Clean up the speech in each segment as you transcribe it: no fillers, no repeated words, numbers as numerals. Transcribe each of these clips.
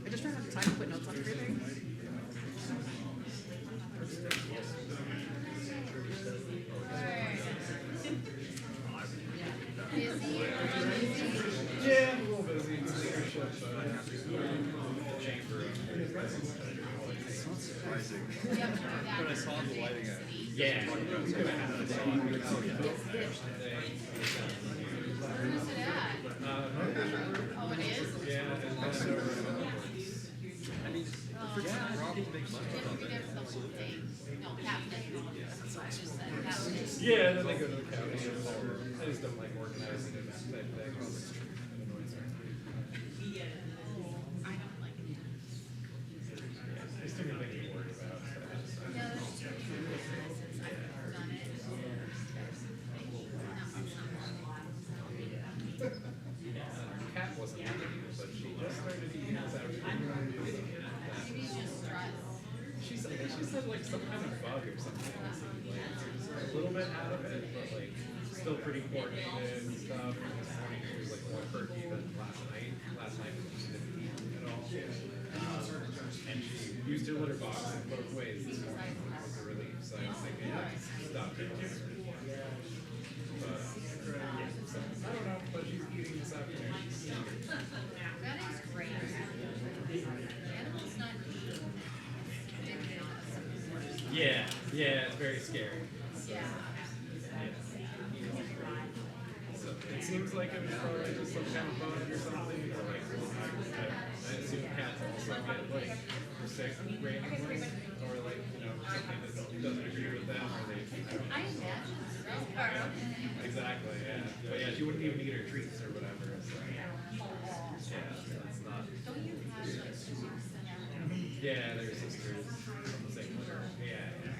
I just ran out of time to put notes on everything. Yeah, I'm a little busy. It's leadership, When I saw the lighting, yeah. Where's it at? Oh, it is? Yeah, I mean, Rob will make money It'll on be it. there for the whole day. No, half day. That's what I just said, half day. yeah, then they go to the county. I just don't like organizing events type things. It annoys me. I don't like it. There's too many things to worry about. Yeah, that's true. Since I've done it. Cat wasn't eating, but she just started eating this afternoon. Maybe it's just stress. She said like some kind of bug or something. Like, she's a little bit out of it, but like still pretty coordinated and stuff. And this morning she was like more perky than last night. Last night she didn't eat at all. And she used her litter box in both ways this morning with the relief. So I was thinking, stop it. But yeah, so I don't know, but she's eating this afternoon. That is great. Animals not eat. Yeah, yeah, it's very scary. Yeah. So it seems like it was probably just some kind of bug or something. Or like, I assume cats also get like sick randomly, or like something that doesn't agree with them, or they. I imagine so. Exactly, yeah. But yeah, she wouldn't even eat her treats or whatever. So. Yeah, that's not. Don't you have like sisters? Yeah, they're sisters from the same litter. Yeah, yeah.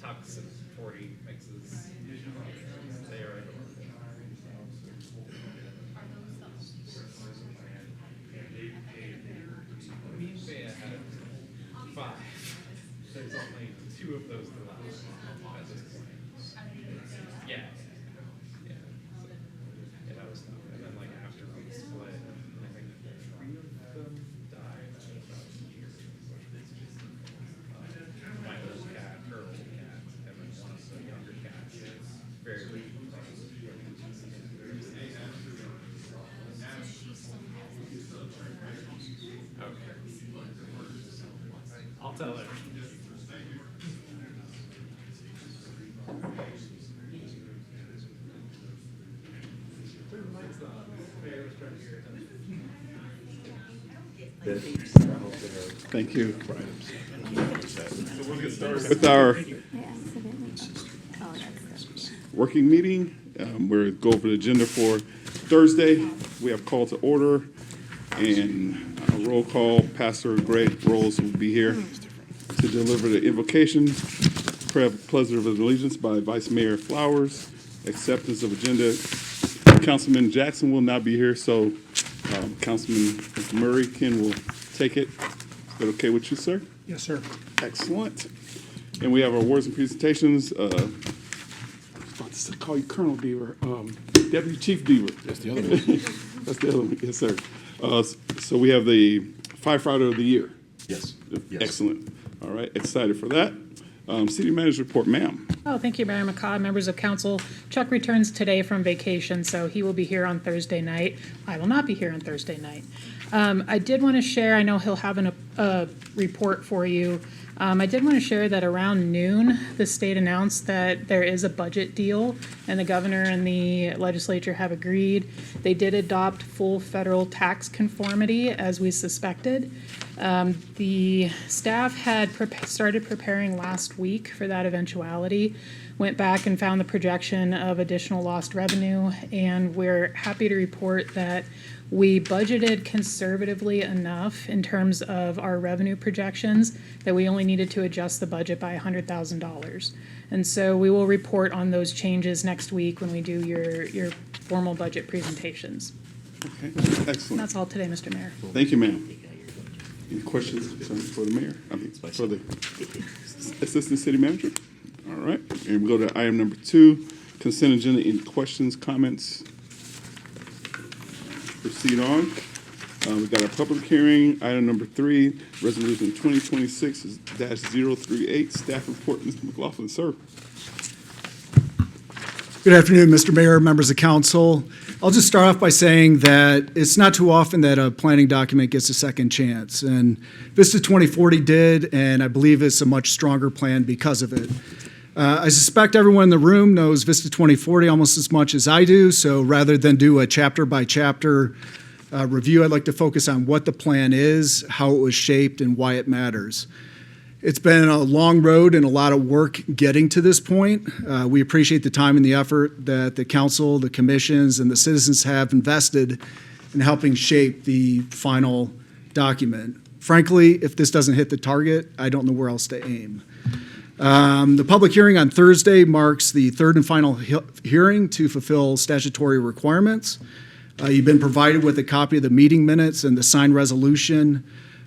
Tux and 40 mixes. They are adorable. Are those Me and Bea had 5. There's only 2 of those left at this point. Yeah. Yeah. So, yeah, that was tough. And then like after we split, I think 3 of them died in about a year. My old cat, her old cat, and then one of the younger cats. Very weak. Okay. I'll tell her. Turn the lights on. Hey, I was trying to hear it. Thank you. So we'll get started. With our Yeah, accidentally. Oh, that's good. working meeting, we're going over the agenda for Thursday. We have call to order, and I'll roll call. Pastor Greg Rolls will be here to deliver the invocation, prayer of pledge of allegiance by Vice Mayor Flowers, acceptance of agenda. Councilman Jackson will not be here, so Councilman Murray, Ken will take it. Is that okay with you, sir? Yes, sir. Excellent. And we have our awards and presentations. I was about to call you Colonel Deaver, Deputy Chief Deaver. That's the other one. That's the other one, yes, sir. So we have the firefighter of the year. Yes. Excellent. All right, excited for that. City manager report, ma'am. Oh, thank you, Mayor McCaw, members of council. Chuck returns today from vacation, so he will be here on Thursday night. I will not be here on Thursday night. I did want to share, I know he'll have a report for you. I did want to share that around noon, the state announced that there is a budget deal, and the governor and the legislature have agreed. They did adopt full federal tax conformity, as we suspected. The staff had started preparing last week for that eventuality, went back and found the projection of additional lost revenue, and we're happy to report that we budgeted conservatively enough in terms of our revenue projections that we only needed to adjust the budget by $100,000. And so we will report on those changes next week when we do your formal budget presentations. Okay, And excellent. that's all today, Mr. Mayor. Thank you, ma'am. Any questions for the mayor? I mean, for the assistant city manager? All right, and we go to item number 2, consent agenda. Any questions, comments? Proceed on. We got our public hearing. Item number 3, resolution 2026-038. Staff report, Mr. McLaughlin, sir. Good afternoon, Mr. Mayor, members of council. I'll just start off by saying that it's not too often that a planning document gets a second chance, and Vista 2040 did, and I believe it's a much stronger plan because of it. I suspect everyone in the room knows Vista 2040 almost as much as I do, so rather than do a chapter-by-chapter review, I'd like to focus on what the plan is, how it was shaped, and why it matters. It's been a long road and a lot of work getting to this point. We appreciate the time and the effort that the council, the commissions, and the citizens have invested in helping shape the final document. Frankly, if this doesn't hit the target, I don't know where else to aim. The public hearing on Thursday marks the third and final hearing to fulfill statutory requirements. You've been provided with a copy of the meeting minutes and the signed resolution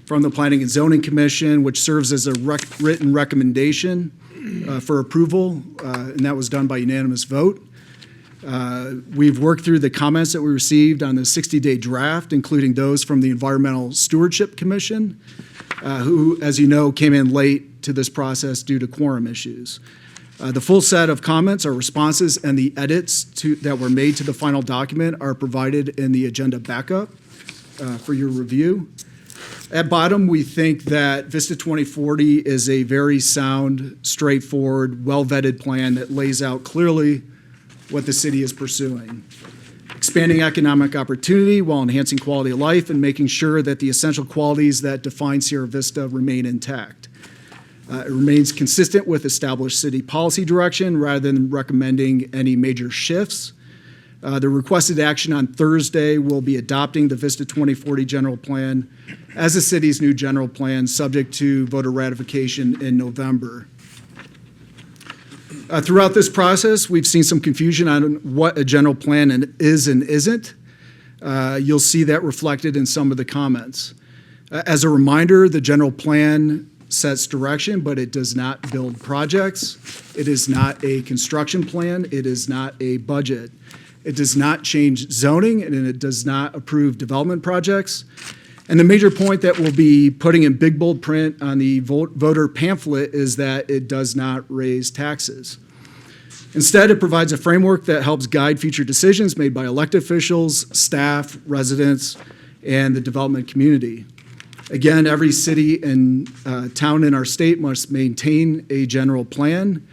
from the Planning and Zoning Commission, which serves as a written recommendation for approval, and that was done by unanimous vote. We've worked through the comments that we received on the 60-day draft, including those from the Environmental Stewardship Commission, who, as you know, came in late to this process due to quorum issues. The full set of comments, our responses, and the edits that were made to the final document are provided in the agenda backup for your review. At bottom, we think that Vista 2040 is a very sound, straightforward, well-vetted plan that lays out clearly what the city is pursuing. Expanding economic opportunity while enhancing quality of life and making sure that the essential qualities that define Sierra Vista remain intact. It remains consistent with established city policy direction rather than recommending any major shifts. The requested action on Thursday will be adopting the Vista 2040 general plan as the city's new general plan, subject to voter ratification in November. Throughout this process, we've seen some confusion on what a general plan is and isn't. You'll see that reflected in some of the comments. As a reminder, the general plan sets direction, but it does not build projects. It is not a construction plan. It is not a budget. It does not change zoning, and it does not approve development projects. And the major point that we'll be putting in big bold print on the voter pamphlet is that it does not raise taxes. Instead, it provides a framework that helps guide future decisions made by elected officials, staff, residents, and the development community. Again, every city and town in our state must maintain a general plan.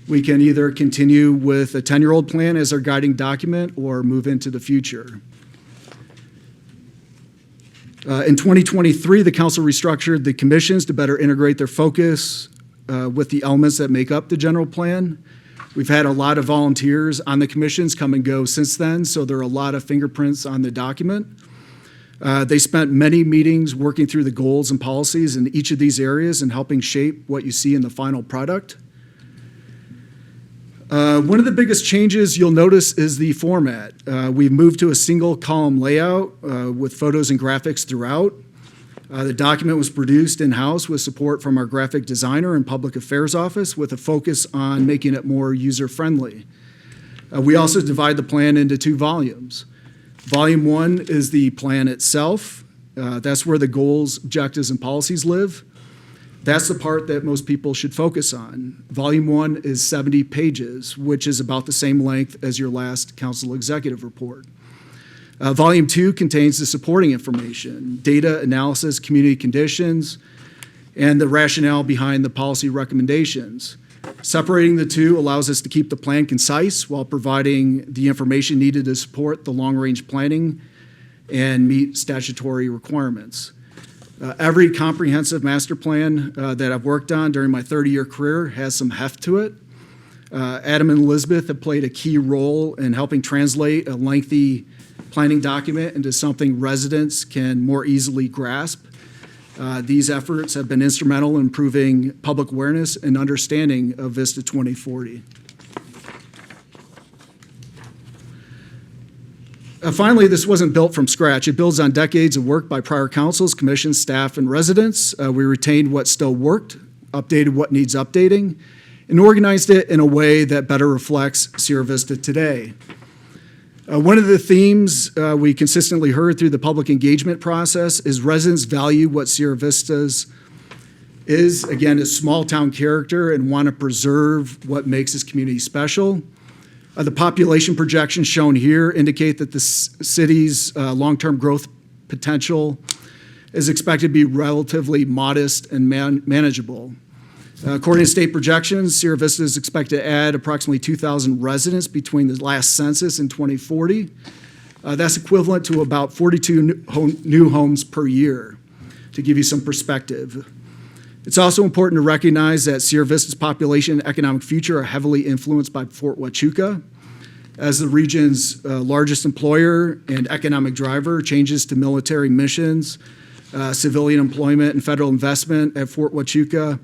We can either continue with a 10-year-old plan as our guiding document or move into the future. In 2023, the council restructured the commissions to better integrate their focus with the elements that make up the general plan. We've had a lot of volunteers on the commissions come and go since then, so there are a lot of fingerprints on the document. They spent many meetings working through the goals and policies in each of these areas and helping shape what you see in the final product. One of the biggest changes you'll notice is the format. We've moved to a single column layout with photos and graphics throughout. The document was produced in-house with support from our graphic designer and public affairs office with a focus on making it more user-friendly. We also divide the plan into 2 volumes. Volume 1 is the plan itself. That's where the goals, objectives, and policies live. That's the part that most people should focus on. Volume 1 is 70 pages, which is about the same length as your last council executive report. Volume 2 contains the supporting information, data analysis, community conditions, and the rationale behind the policy recommendations. Separating the 2 allows us to keep the plan concise while providing the information needed to support the long-range planning and meet statutory requirements. Every comprehensive master plan that I've worked on during my 30-year career has some heft to it. Adam and Elizabeth have played a key role in helping translate a lengthy planning document into something residents can more easily grasp. These efforts have been instrumental in improving public awareness and understanding of Vista 2040. Finally, this wasn't built from scratch. It builds on decades of work by prior councils, commissions, staff, and residents. We retained what still worked, updated what needs updating, and organized it in a way that better reflects Sierra Vista today. One of the themes we consistently heard through the public engagement process is residents value what Sierra Vista's is, again, its small town character and want to preserve what makes this community special. The population projections shown here indicate that the city's long-term growth potential is expected to be relatively modest and manageable. According to state projections, Sierra Vista is expected to add approximately 2,000 residents between the last census and 2040. That's equivalent to about 42 new homes per year, to give you some perspective. It's also important to recognize that Sierra Vista's population and economic future are heavily influenced by Fort Huachuca. As the region's largest employer and economic driver, changes to military missions, civilian employment, and federal investment at Fort Huachuca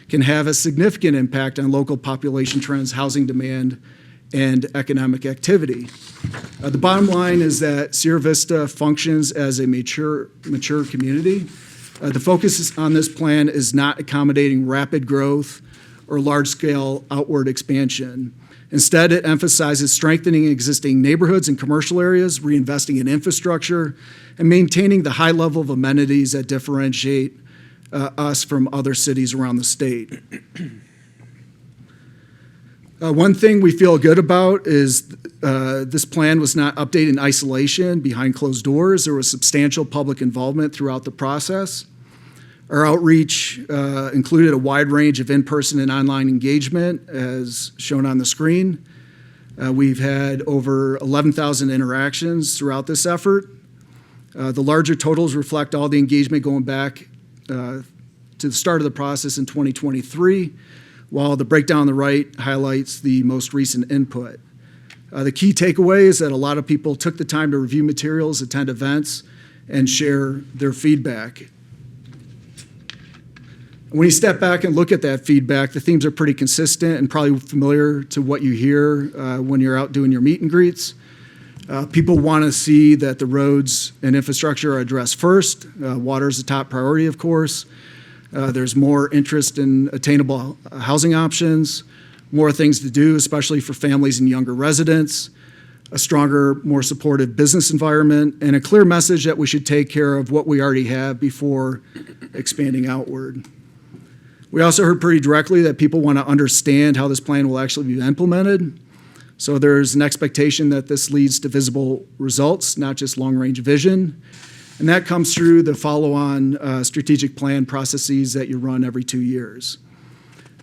can have a significant impact on local population trends, housing demand, and economic activity. The bottom line is that Sierra Vista functions as a mature community. The focus on this plan is not accommodating rapid growth or large-scale outward expansion. Instead, it emphasizes strengthening existing neighborhoods and commercial areas, reinvesting in infrastructure, and maintaining the high level of amenities that differentiate us from other cities around the state. One thing we feel good about is this plan was not updated in isolation behind closed doors. There was substantial public involvement throughout the process. Our outreach included a wide range of in-person and online engagement, as shown on the screen. We've had over 11,000 interactions throughout this effort. The larger totals reflect all the engagement going back to the start of the process in 2023, while the breakdown on the right highlights the most recent input. The key takeaway is that a lot of people took the time to review materials, attend events, and share their feedback. When you step back and look at that feedback, the themes are pretty consistent and probably familiar to what you hear when you're out doing your meet and greets. People want to see that the roads and infrastructure are addressed first. Water is the top priority, of course. There's more interest in attainable housing options, more things to do, especially for families and younger residents, a stronger, more supportive business environment, and a clear message that we should take care of what we already have before expanding outward. We also heard pretty directly that people want to understand how this plan will actually be implemented. So there's an expectation that this leads to visible results, not just long-range vision. And that comes through the follow-on strategic plan processes that you run every 2 years.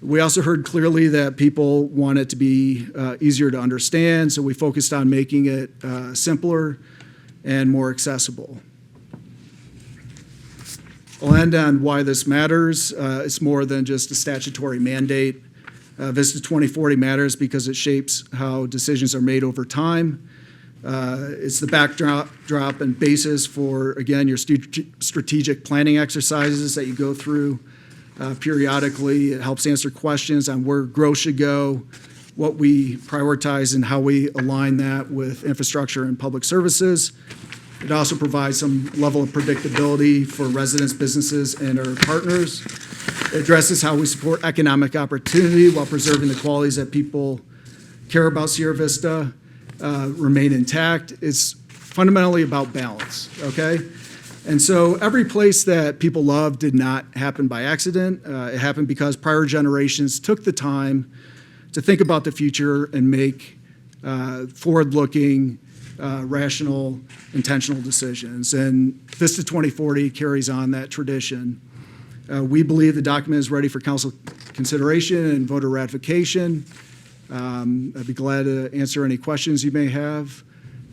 We also heard clearly that people want it to be easier to understand, so we focused on making it simpler and more accessible. I'll end on why this matters. It's more than just a statutory mandate. Vista 2040 matters because it shapes how decisions are made over time. It's the backdrop and basis for, again, your strategic planning exercises that you go through periodically. It helps answer questions on where growth should go, what we prioritize, and how we align that with infrastructure and public services. It also provides some level of predictability for residents, businesses, and our partners. It addresses how we support economic opportunity while preserving the qualities that people care about Sierra Vista remain intact. It's fundamentally about balance, okay? And so every place that people love did not happen by accident. It happened because prior generations took the time to think about the future and make forward-looking, rational, intentional decisions. And Vista 2040 carries on that tradition. We believe the document is ready for council consideration and voter ratification. I'd be glad to answer any questions you may have.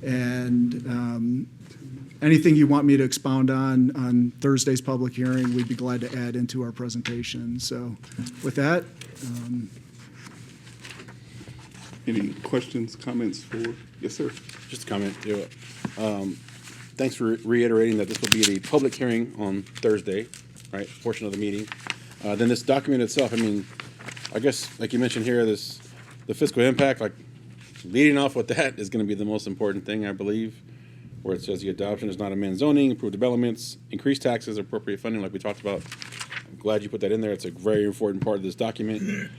And anything you want me to expound on Thursday's public hearing, we'd be glad to add into our presentation. So with that, Any questions, comments for, yes, sir? Just a comment. Thanks for reiterating that this will be a public hearing on Thursday, right, portion of the meeting. Then this document itself, I mean, I guess, like you mentioned here, the fiscal impact, like leading off with that is going to be the most important thing, I believe, where it says the adoption is not amend zoning, improve developments, increase taxes, appropriate funding, like we talked about. I'm glad you put that in there. It's a very important part of this document.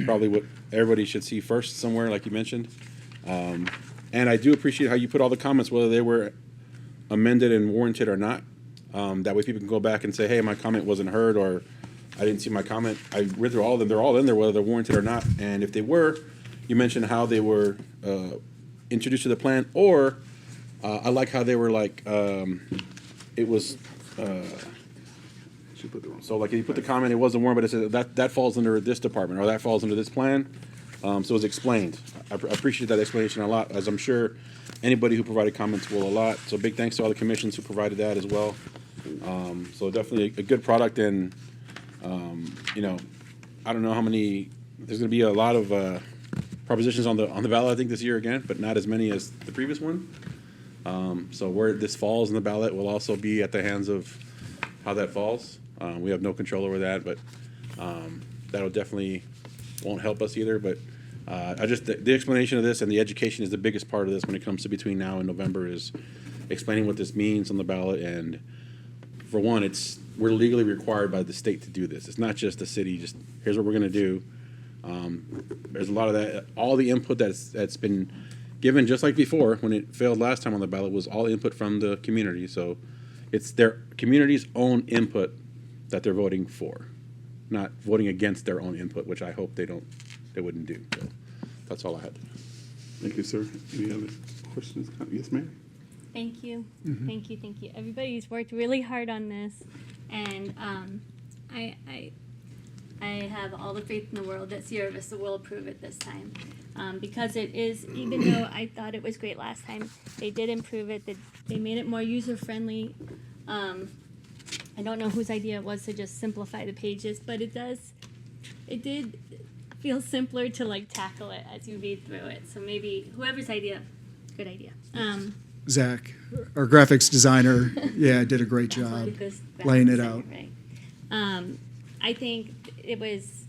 Probably what everybody should see first somewhere, like you mentioned. And I do appreciate how you put all the comments, whether they were amended and warranted or not. That way people can go back and say, hey, my comment wasn't heard, or I didn't see my comment. I read through all of them. They're all in there, whether they're warranted or not. And if they were, you mentioned how they were introduced to the plan, or I like how they were like, it was, so like if you put the comment, it wasn't warranted, but it said that falls under this department, or that falls under this plan. So it was explained. I appreciate that explanation a lot, as I'm sure anybody who provided comments will a lot. So big thanks to all the commissions who provided that as well. So definitely a good product, and you know, I don't know how many. There's going to be a lot of propositions on the ballot, I think, this year again, but not as many as the previous one. So where this falls in the ballot will also be at the hands of how that falls. We have no control over that, but that'll definitely won't help us either. But I just the explanation of this and the education is the biggest part of this when it comes to between now and November, is explaining what this means on the ballot. And for one, we're legally required by the state to do this. It's not just the city, just here's what we're going to do. There's a lot of that. All the input that's been given, just like before, when it failed last time on the ballot, was all input from the community. So it's their community's own input that they're voting for, not voting against their own input, which I hope they wouldn't do. So that's all I had. Thank you, sir. Any other questions? Yes, ma'am. Thank you. Thank you. Thank you. Everybody's worked really hard on this, and I have all the faith in the world that Sierra Vista will approve it this time, because it is, even though I thought it was great last time, they did improve it. They made it more user friendly. I don't know whose idea it was to just simplify the pages, but it did feel simpler to like tackle it as you read through it. So maybe whoever's idea, good idea. Zach, our graphics designer, did a great That's what job it goes back laying to it say, out. Right. I think it was,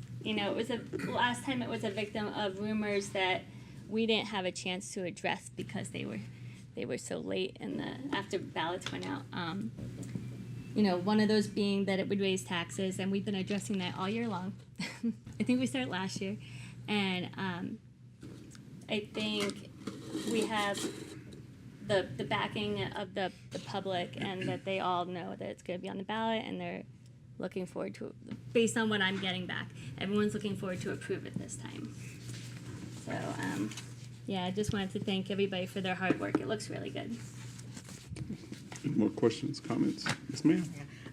last time it was a victim of rumors that we didn't have a chance to address because they were so late after ballots went out. One of those being that it would raise taxes, and we've been addressing that all year long. I think we started last year, and I think we have the backing of the public, and that they all know that it's going to be on the ballot, and they're looking forward to it. Based on what I'm getting back, everyone's looking forward to approve it this time. So I just wanted to thank everybody for their hard work. It looks really good. Any more questions, comments? Yes, ma'am.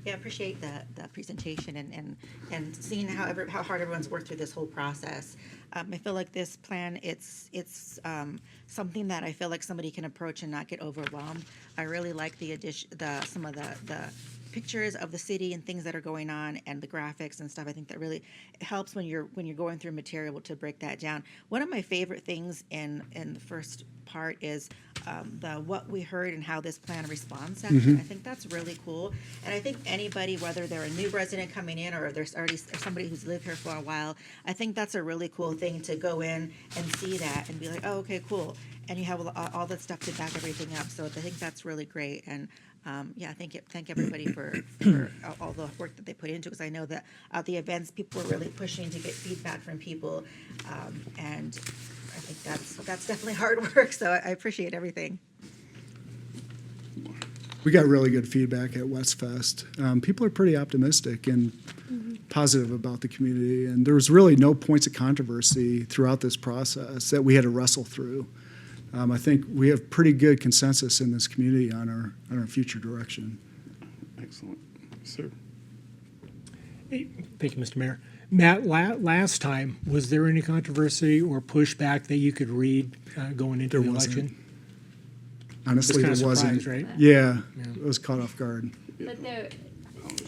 Yeah, I appreciate the presentation and seeing how hard everyone's worked through this whole process. I feel like this plan, it's something that I feel like somebody can approach and not get overwhelmed. I really like some of the pictures of the city and things that are going on, and the graphics and stuff. I think that really helps when you're going through material to break that down. One of my favorite things in the first part is what we heard and how this plan responds section. I think that's really cool. And I think anybody, whether they're a new resident coming in or there's already somebody who's lived here for a while, I think that's a really cool thing to go in and see that and be like, oh, okay, cool. And you have all that stuff to back everything up. So I think that's really great. And yeah, thank everybody for all the work that they put into it. Because I know that at the events, people were really pushing to get feedback from people, and I think that's definitely hard work. So I appreciate everything. We got really good feedback at Westfest. People are pretty optimistic and positive about the community, and there was really no points of controversy throughout this process that we had to wrestle through. I think we have pretty good consensus in this community on our future direction. Excellent. Sir? Hey, thank you, Mr. Mayor. Matt, last time, was there any controversy or pushback that you could read going into There the wasn't. election? Honestly, Just there kinda wasn't. surprised, right? Yeah, Yeah. it was caught off guard. But there,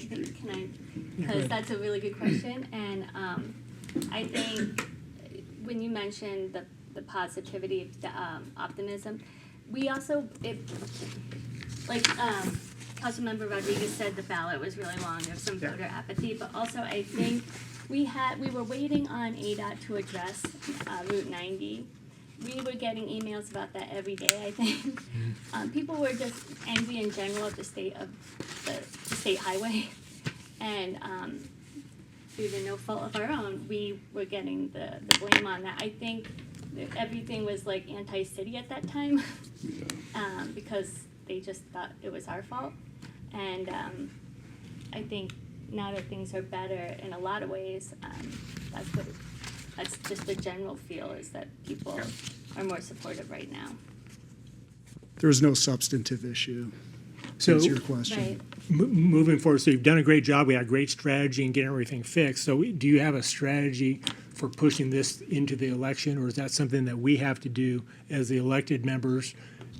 can I, because that's a really good question, and I think when you mentioned the positivity, the optimism, we also, like Councilmember Rodriguez said, the ballot was really long, there was some voter apathy, but also I think we were waiting on ADOT to address Route 90. We were getting emails about that every day, I think. People were just angry in general at the state of the state highway. And due to no fault of our own, we were getting the blame on that. I think everything was like anti-city at that time, because they just thought it was our fault. And I think now that things are better in a lot of ways, that's just the general feel, is that people are more supportive right now. There was no substantive issue, to So answer your question. Right. Moving forward, so you've done a great job. We had a great strategy in getting everything fixed. So do you have a strategy for pushing this into the election, or is that something that we have to do as the elected members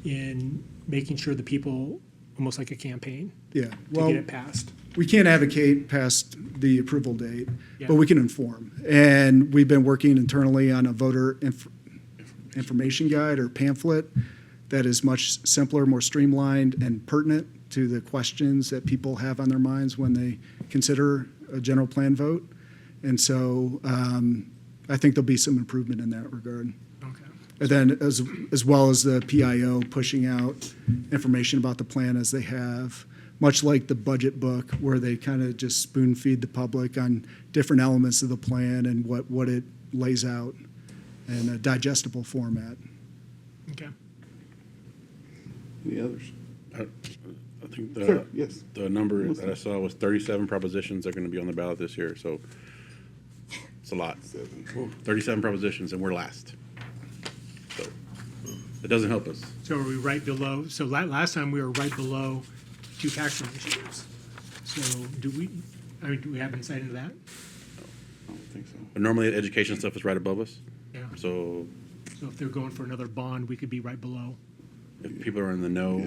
in making sure the people, almost like a campaign, Yeah, to well, get it passed? we can't advocate past the approval date, Yeah. but we can inform. And we've been working internally on a voter information guide or pamphlet that is much simpler, more streamlined, and pertinent to the questions that people have on their minds when they consider a general plan vote. And so I think there'll be some improvement in that regard. Okay. And then as well as the PIO pushing out information about the plan as they have, much like the budget book, where they kind of just spoon feed the public on different elements of the plan and what it lays out in a digestible format. Okay. Any others? I think Sure, yes. the number that I saw was 37 propositions that are going to be on the ballot this year, so it's a lot. 37 propositions, and we're last. So it doesn't help us. So are we right below, so last time we were right below 2 tax initiatives. So do we have insight into that? I don't think so. But normally, education stuff is right above us, Yeah. so So if they're going for another bond, we could be right below. if people are in the no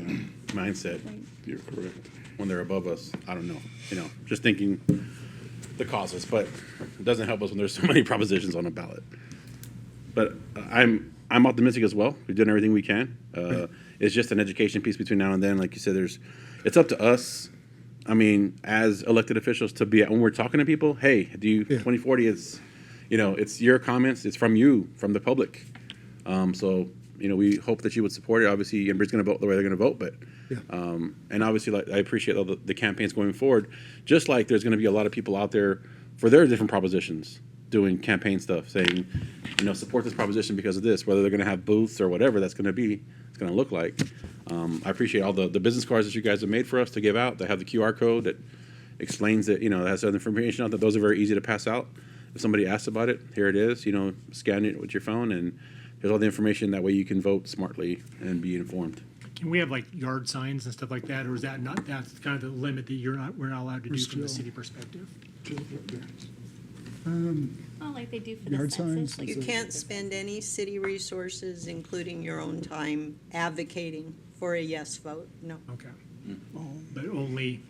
mindset You're correct. when they're above us, I don't know, just thinking the causes, but it doesn't help us when there's so many propositions on the ballot. But I'm optimistic as well. We've done everything we can. It's just an education piece between now and then. Like you said, it's up to us. I mean, as elected officials, to be when we're talking to people. Hey, 2040 is, it's your comments. It's from you, from the public. So we hope that you would support it. Obviously, everybody's going to vote the way they're going to vote, but and obviously, like, I appreciate all the campaigns going forward. Just like there's going to be a lot of people out there for their different propositions doing campaign stuff, saying, support this proposition because of this. Whether they're going to have booths or whatever that's going to be, it's going to look like. I appreciate all the business cards that you guys have made for us to give out. That have the QR code that explains it. That has other information out there. Those are very easy to pass out. If somebody asks about it, here it is. Scan it with your phone, and there's all the information. That way you can vote smartly and be informed. Can we have like yard signs and stuff like that, or is that not, that's kind of the limit that we're not allowed to do from the city perspective? Oh, like they do for the Yard census. signs? Like, You can't spend any city resources, including your own time, advocating for a yes vote, no. Okay. But only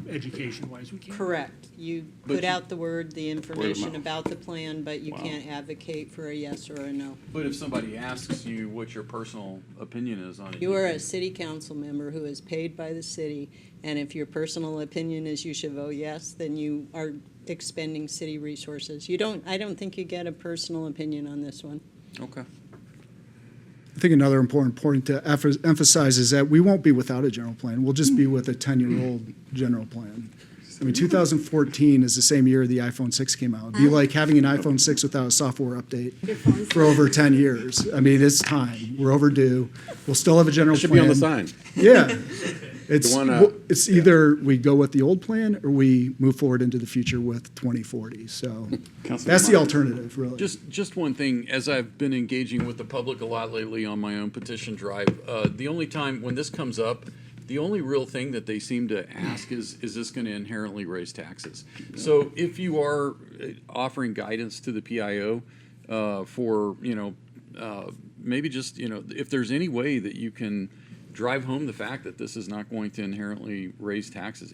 education-wise, we can't. Correct. You But put you- out the word, the information mouth. about the plan, but you Wow. can't advocate for a yes or a no. But if somebody asks you what your personal opinion is on it. You are a city council member who is paid by the city, and if your personal opinion is you should vote yes, then you are expending city resources. I don't think you get a personal opinion on this one. Okay. I think another important point to emphasize is that we won't be without a general plan. We'll just be with a 10-year-old general plan. I mean, 2014 is the same year the iPhone 6 came out. It'd be like having an iPhone 6 without a software update for over 10 years. I mean, it's time. We're overdue. We'll still have a general It should plan. be on the sign. Yeah. It's, The one, it's either we go with the old plan or we move forward into the future with 2040. So Councilman that's the Martin. alternative, really. Just one thing, as I've been engaging with the public a lot lately on my own petition drive, the only time when this comes up, the only real thing that they seem to ask is this going to inherently raise taxes? So if you are offering guidance to the PIO for, maybe just, if there's any way that you can drive home the fact that this is not going to inherently raise taxes,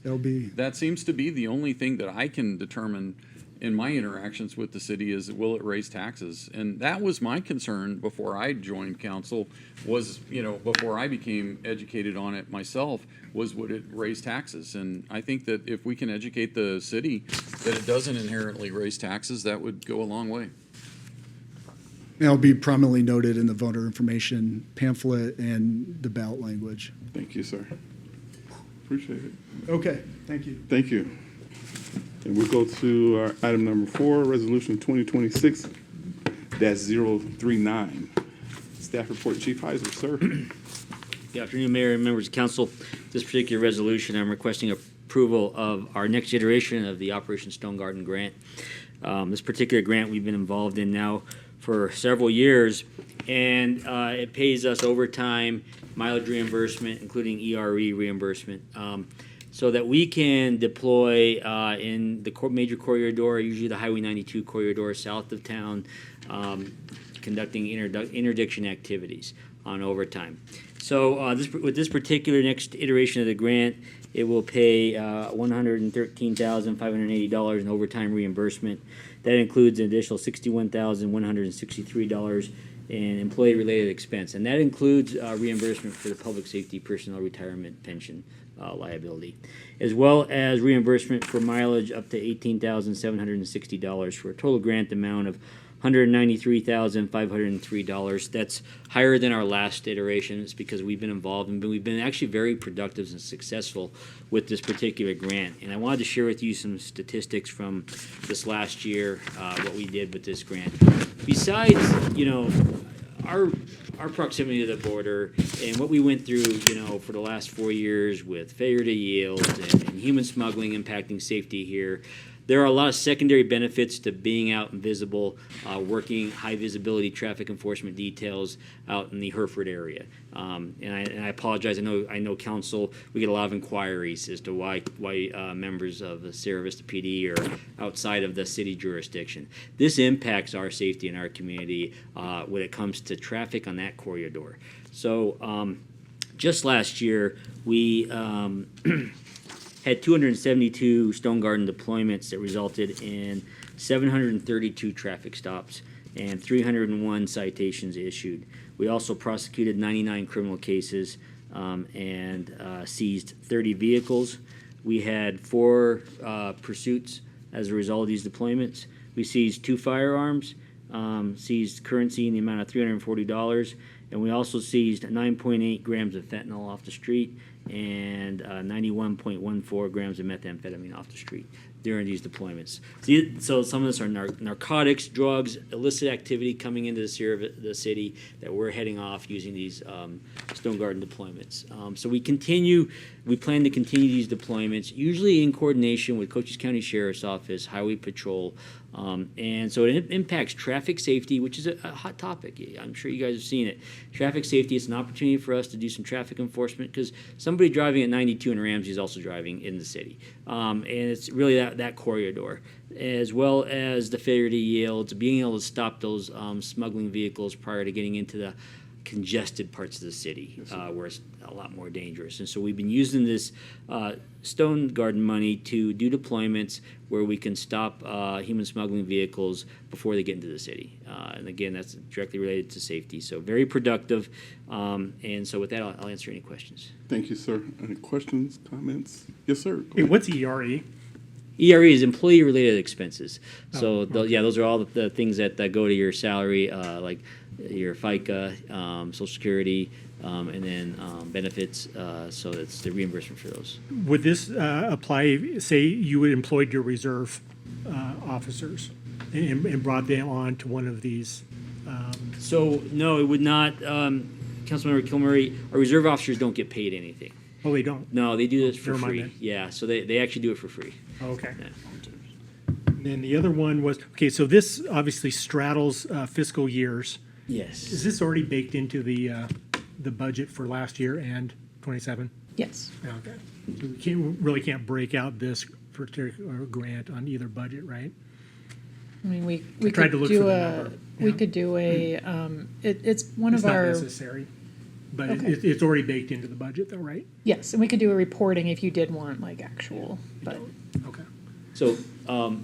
There'll be that seems to be the only thing that I can determine in my interactions with the city is, will it raise taxes? And that was my concern before I joined council, was, before I became educated on it myself, was would it raise taxes? And I think that if we can educate the city that it doesn't inherently raise taxes, that would go a long way. It'll be prominently noted in the voter information pamphlet and the ballot language. Thank you, sir. Appreciate it. Okay, thank you. Thank you. And we'll go to our item number 4, Resolution 2026-039. Staff report, Chief Heiser, sir. Good afternoon, Mayor and members of council. This particular resolution, I'm requesting approval of our next iteration of the Operation Stone Garden grant. This particular grant we've been involved in now for several years, and it pays us overtime, mileage reimbursement, including ERE reimbursement, so that we can deploy in the major corridor, usually the Highway 92 corridor south of town, conducting interdiction activities on overtime. So with this particular next iteration of the grant, it will pay $113,580 in overtime reimbursement. That includes an additional $61,163 in employee-related expense, and that includes reimbursement for the public safety personnel retirement pension liability, as well as reimbursement for mileage up to $18,760 for a total grant amount of $193,503. That's higher than our last iteration. It's because we've been involved and we've been actually very productive and successful with this particular grant. And I wanted to share with you some statistics from this last year, what we did with this grant. Besides, our proximity to the border and what we went through, for the last 4 years with failure to yield and human smuggling impacting safety here, there are a lot of secondary benefits to being out and visible, working high visibility traffic enforcement details out in the Hereford area. And I apologize. I know council. We get a lot of inquiries as to why members of the Sierra Vista PD are outside of the city jurisdiction. This impacts our safety in our community when it comes to traffic on that corridor. So just last year we had 272 Stone Garden deployments that resulted in 732 traffic stops and 301 citations issued. We also prosecuted 99 criminal cases and seized 30 vehicles. We had 4 pursuits as a result of these deployments. We seized 2 firearms, seized currency in the amount of $340, and we also seized 9.8 grams of fentanyl off the street and 91.14 grams of methamphetamine off the street during these deployments. So some of this are narcotics, drugs, illicit activity coming into the city that we're heading off using these Stone Garden deployments. So we plan to continue these deployments, usually in coordination with Cochise County Sheriff's Office, Highway Patrol, and so it impacts traffic safety, which is a hot topic. I'm sure you guys have seen it. Traffic safety is an opportunity for us to do some traffic enforcement because somebody driving at 92 in Ramsey is also driving in the city. And it's really that corridor, as well as the failure to yield, to being able to stop those smuggling vehicles prior to getting into congested parts of the city where it's a lot more dangerous. And so we've been using this Stone Garden money to do deployments where we can stop human smuggling vehicles before they get into the city. And again, that's directly related to safety. So very productive. And so with that, I'll answer any questions. Thank you, sir. Any questions, comments? Yes, sir. Go Hey, ahead. what's ERE? ERE is employee-related expenses. So, okay. yeah, those are all the things that go to your salary, like your FICA, Social Security, and then benefits. So it's the reimbursement for those. Would this apply, say you had employed your reserve officers and brought them on to one of these? So, no, it would not. Councilmember Kilmurray, our reserve officers don't get paid anything. Oh, they don't? No, they do this for Never mind free. then. Yeah, so they actually do it for free. Oh, okay. Yeah. And then the other one was, okay, so this obviously straddles fiscal years. Yes. Is this already baked into the budget for last year and 27? Yes. Okay. So we really can't break out this particular grant on either budget, right? I mean, we tried to could look do for the a, number, we yeah. could do a, it's one It's of not our, necessary, but Okay. it's already baked into the budget though, right? yes, and we could do a reporting if you did want like actual, but. Okay. So,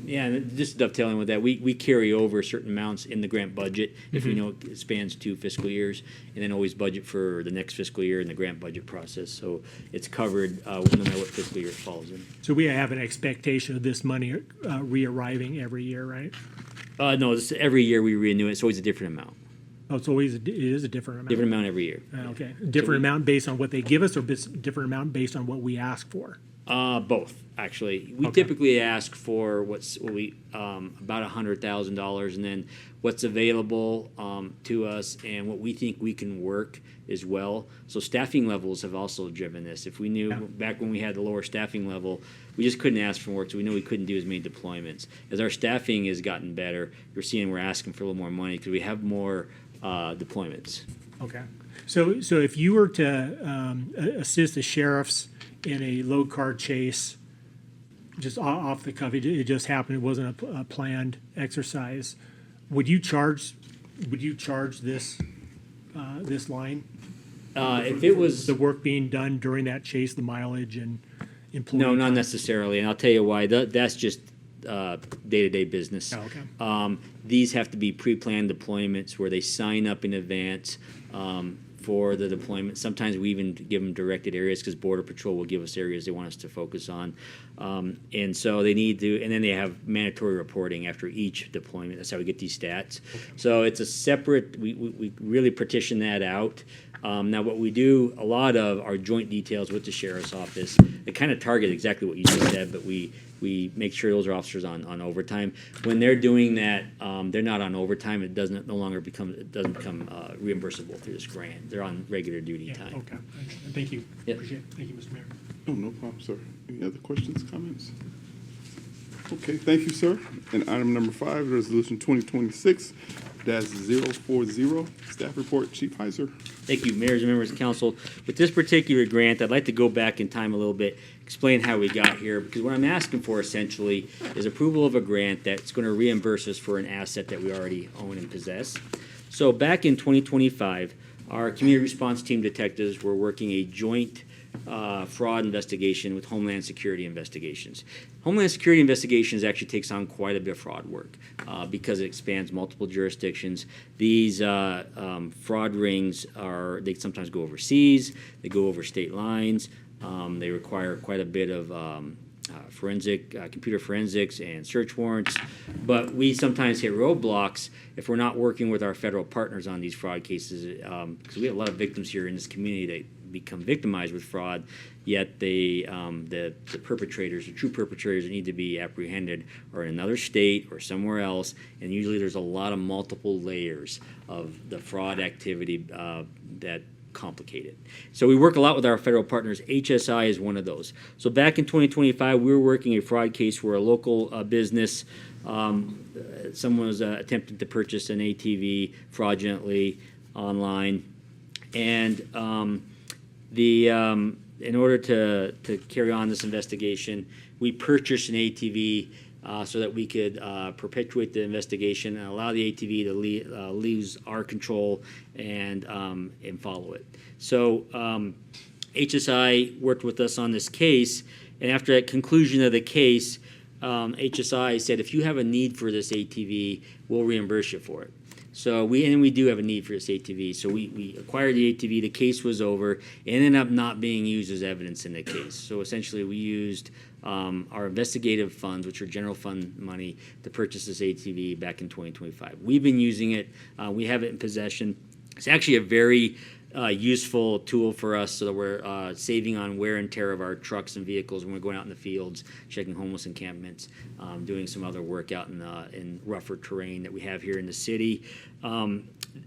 yeah, and just dovetailing with that, we carry over certain amounts in the grant budget if we know it spans 2 fiscal years, and then always budget for the next fiscal year in the grant budget process. So it's covered no matter what fiscal year it falls in. So we have an expectation of this money re-arriving every year, right? No, every year we renew it. It's always a different amount. Oh, it's always, it is a different amount? Different amount every year. Okay. Different amount based on what they give us or different amount based on what we ask for? Both, actually. We Okay. typically ask for about $100,000, and then what's available to us and what we think we can work as well. So staffing levels have also driven this. If we knew back when we had the lower staffing level, we just couldn't ask for work, so we knew we couldn't do as many deployments. As our staffing has gotten better, you're seeing we're asking for a little more money because we have more deployments. Okay. So if you were to assist the sheriffs in a low card chase, just off the cuff, it just happened, it wasn't a planned exercise, would you charge this, this line? If it was The work being done during that chase, the mileage and employee? no, not time? necessarily, and I'll tell you why. That's just day-to-day business. Oh, okay. These have to be pre-planned deployments where they sign up in advance for the deployment. Sometimes we even give them directed areas because Border Patrol will give us areas they want us to focus on. And so they need to, and then they have mandatory reporting after each deployment. That's how we get these stats. So it's a separate, we really partition that out. Now, what we do a lot of are joint details with the sheriff's office. They kind of target exactly what you just said, but we make sure those are officers on overtime. When they're doing that, they're not on overtime. It doesn't become reimbursable through this grant. They're on regular duty Yeah, time. okay. Thank you. Yep. Appreciate it. Thank you, Mr. Mayor. Oh, no problem, sir. Any other questions, comments? Okay, thank you, sir. And item number 5, resolution 2026-040, staff report, Chief Heiser. Thank you, mayors and members of council. With this particular grant, I'd like to go back in time a little bit, explain how we got here, because what I'm asking for essentially is approval of a grant that's going to reimburse us for an asset that we already own and possess. So back in 2025, our community response team detectives were working a joint fraud investigation with Homeland Security Investigations. Homeland Security Investigations actually takes on quite a bit of fraud work because it expands multiple jurisdictions. These fraud rings they sometimes go overseas, they go over state lines, they require quite a bit of computer forensics and search warrants, but we sometimes hit roadblocks if we're not working with our federal partners on these fraud cases, because we have a lot of victims here in this community that become victimized with fraud, yet the perpetrators, the true perpetrators that need to be apprehended are in another state or somewhere else, and usually there's a lot of multiple layers of the fraud activity that complicate it. So we work a lot with our federal partners. HSI is one of those. So back in 2025, we were working a fraud case where a local business, someone was attempting to purchase an ATV fraudulently online, and in order to carry on this investigation, we purchased an ATV so that we could perpetuate the investigation and allow the ATV to lose our control and follow it. So HSI worked with us on this case, and after that conclusion of the case, HSI said, if you have a need for this ATV, we'll reimburse you for it. So we do have a need for this ATV. So we acquired the ATV. The case was over. It ended up not being used as evidence in the case. So essentially, we used our investigative funds, which are general fund money, to purchase this ATV back in 2025. We've been using it. We have it in possession. It's actually a very useful tool for us, so that we're saving on wear and tear of our trucks and vehicles when we're going out in the fields, checking homeless encampments, doing some other work out in rougher terrain that we have here in the city.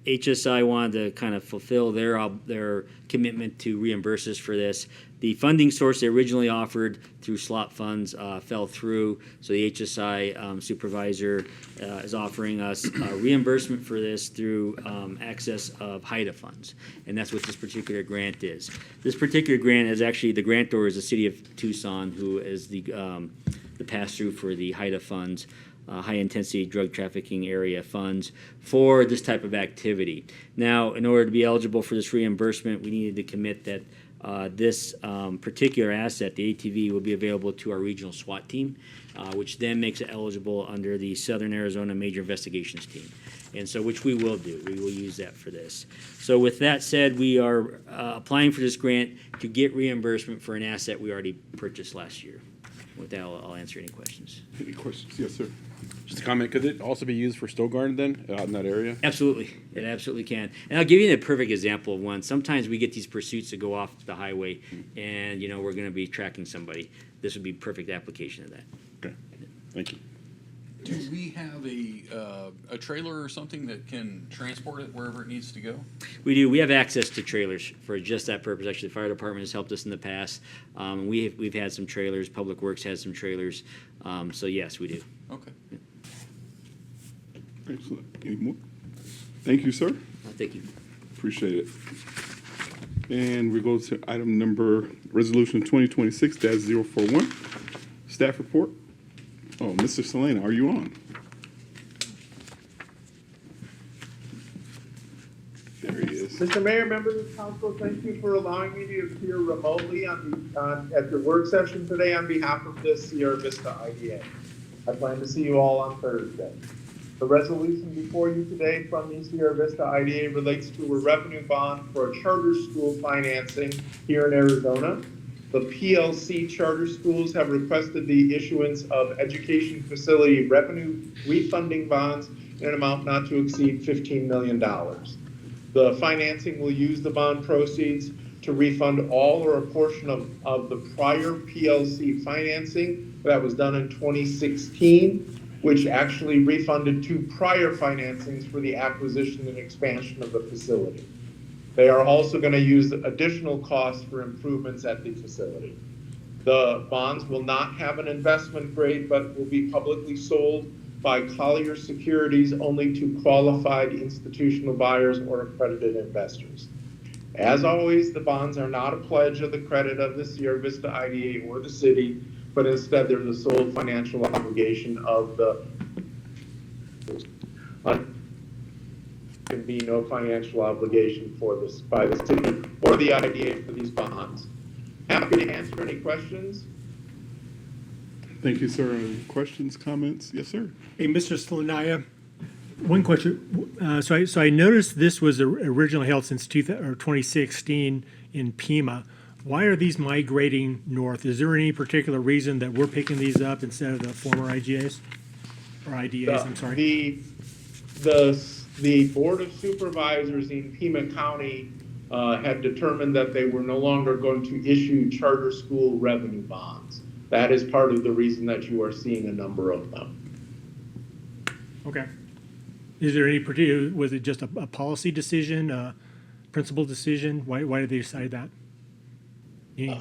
HSI wanted to kind of fulfill their commitment to reimburse us for this. The funding source they originally offered through slot funds fell through, so the HSI supervisor is offering us reimbursement for this through access of HIDA funds, and that's what this particular grant is. This particular grant is actually, the grantor is the city of Tucson, who is the pass-through for the HIDA funds, high-intensity drug trafficking area funds, for this type of activity. Now, in order to be eligible for this reimbursement, we needed to commit that this particular asset, the ATV, will be available to our regional SWAT team, which then makes it eligible under the Southern Arizona Major Investigations Team. And so, which we will do. We will use that for this. So with that said, we are applying for this grant to get reimbursement for an asset we already purchased last year. With that, I'll answer any questions. Any questions? Yes, sir. Just a comment, could it also be used for Stowe Garden then, out in that area? Absolutely, it absolutely can. And I'll give you a perfect example of one. Sometimes we get these pursuits that go off the highway, and we're going to be tracking somebody. This would be perfect application of that. Okay, thank you. Do we have a trailer or something that can transport it wherever it needs to go? We do. We have access to trailers for just that purpose. Actually, the fire department has helped us in the past. We've had some trailers. Public Works has some trailers. So yes, we do. Okay. Excellent. Any more? Thank you, sir. Thank you. Appreciate it. And we go to item number, resolution 2026-041, staff report. Oh, Mr. Selena, are you on? There he is. Mr. Mayor, members of council, thank you for allowing me to appear remotely at your work session today on behalf of the Sierra Vista IDA. I plan to see you all on Thursday. The resolution before you today from the Sierra Vista IDA relates to a revenue bond for a charter school financing here in Arizona. The PLC charter schools have requested the issuance of education facility revenue refunding bonds in an amount not to exceed $15 million. The financing will use the bond proceeds to refund all or a portion of the prior PLC financing that was done in 2016, which actually refunded two prior financings for the acquisition and expansion of the facility. They are also going to use additional costs for improvements at the facility. The bonds will not have an investment grade, but will be publicly sold by Collier Securities only to qualified institutional buyers or accredited investors. As always, the bonds are not a pledge of the credit of the Sierra Vista IDA or the city, but instead they're the sole financial obligation of the can be no financial obligation for this by the city or the IDA for these bonds. Happy to answer any questions. Thank you, sir. Questions, comments? Yes, sir. Hey, Mr. Slanaya, one question. So I noticed this was originally held since 2016 in Pima. Why are these migrating north? Is there any particular reason that we're picking these up instead of the former IGAs? Or IDAs, I'm sorry. The Board of Supervisors in Pima County had determined that they were no longer going to issue charter school revenue bonds. That is part of the reason that you are seeing a number of them. Okay. Is there any particular, was it just a policy decision, a principal decision? Why did they decide that? The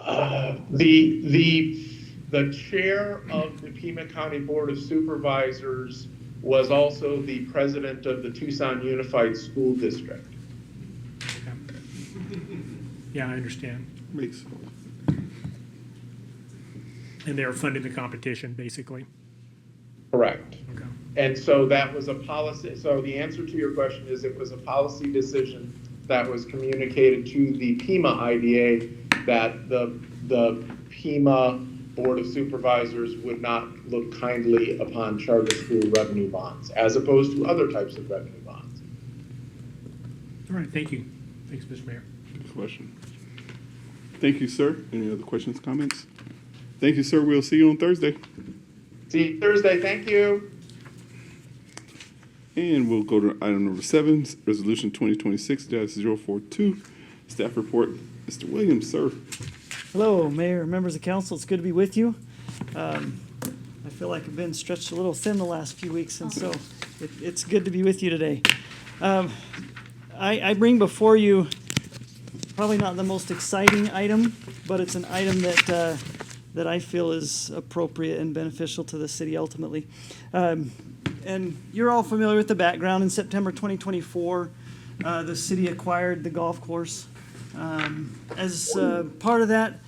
chair of the Pima County Board of Supervisors was also the president of the Tucson Unified School District. Yeah, I understand. Makes sense. And they're funding the competition, basically. Correct. Okay. And so that was a policy, so the answer to your question is it was a policy decision that was communicated to the PIMA IDA that the PIMA Board of Supervisors would not look kindly upon charter school revenue bonds, as opposed to other types of revenue bonds. All right, thank you. Thanks, Mr. Mayor. Good question. Thank you, sir. Any other questions, comments? Thank you, sir. We'll see you on Thursday. See you Thursday, thank you. And we'll go to item number 7, Resolution 2026-042, Staff Report. Mr. Williams, sir. Hello, Mayor, members of council. It's good to be with you. I feel like I've been stretched a little thin the last few weeks, and so it's good to be with you today. I bring before you probably not the most exciting item, but it's an item that I feel is appropriate and beneficial to the city ultimately. And you're all familiar with the background. In September 2024, the city acquired the golf course. As part of that,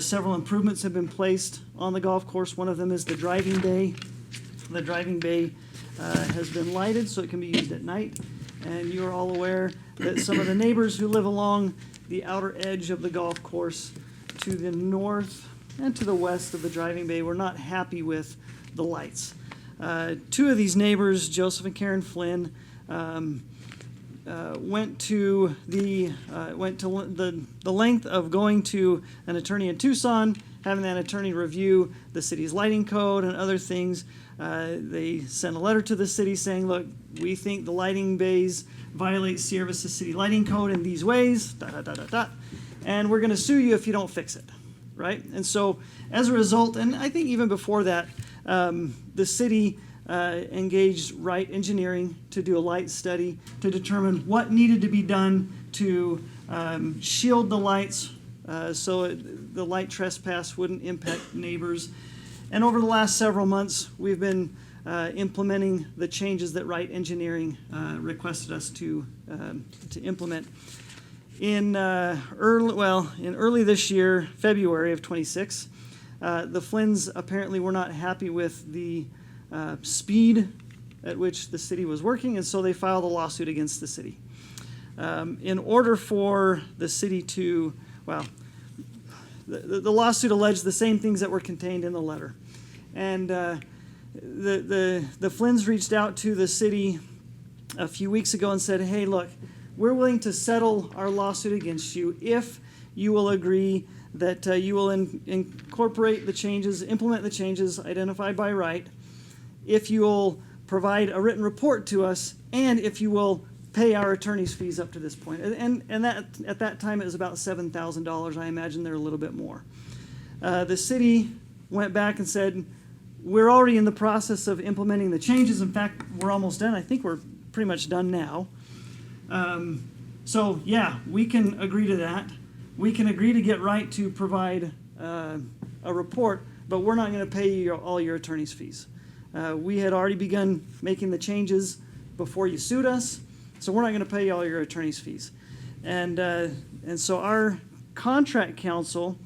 several improvements have been placed on the golf course. One of them is the driving bay. The driving bay has been lighted so it can be used at night. And you are all aware that some of the neighbors who live along the outer edge of the golf course to the north and to the west of the driving bay were not happy with the lights. Two of these neighbors, Joseph and Karen Flynn, went to the length of going to an attorney in Tucson, having that attorney review the city's lighting code and other things. They sent a letter to the city saying, look, we think the lighting bays violate Sierra Vista City Lighting Code in these ways, and we're going to sue you if you don't fix it, right? And so as a result, and I think even before that, the city engaged Wright Engineering to do a light study to determine what needed to be done to shield the lights so the light trespass wouldn't impact neighbors. And over the last several months, we've been implementing the changes that Wright Engineering requested us to implement. In early this year, February of 26, the Flynns apparently were not happy with the speed at which the city was working, and so they filed a lawsuit against the city. In order for the city to, the lawsuit alleged the same things that were contained in the letter. And the Flynns reached out to the city a few weeks ago and said, hey, look, we're willing to settle our lawsuit against you if you will agree that you will incorporate the changes, implement the changes identified by Wright, if you will provide a written report to us, and if you will pay our attorney's fees up to this point. And that at that time it was about $7,000. I imagine they're a little bit more. The city went back and said, we're already in the process of implementing the changes. In fact, we're almost done. I think we're pretty much done now. So yeah, we can agree to that. We can agree to get Wright to provide a report, but we're not going to pay you all your attorney's fees. We had already begun making the changes before you sued us, so we're not going to pay you all your attorney's fees. And so our contract counsel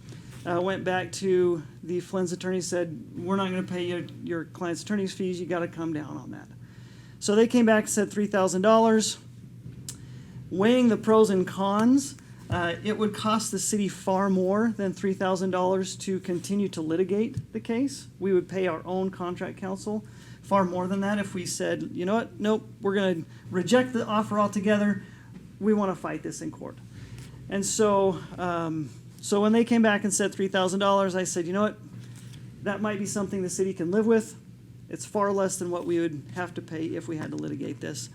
went back to the Flynn's attorney, said, we're not going to pay your client's attorney's fees, you got to come down on that. So they came back and said $3,000. Weighing the pros and cons, it would cost the city far more than $3,000 to continue to litigate the case. We would pay our own contract counsel far more than that if we said, you know what, nope, we're going to reject the offer altogether. We want to fight this in court. And so, so when they came back and said $3,000, I said, you know what, that might be something the city can live with. It's far less than what we would have to pay if we had to litigate this.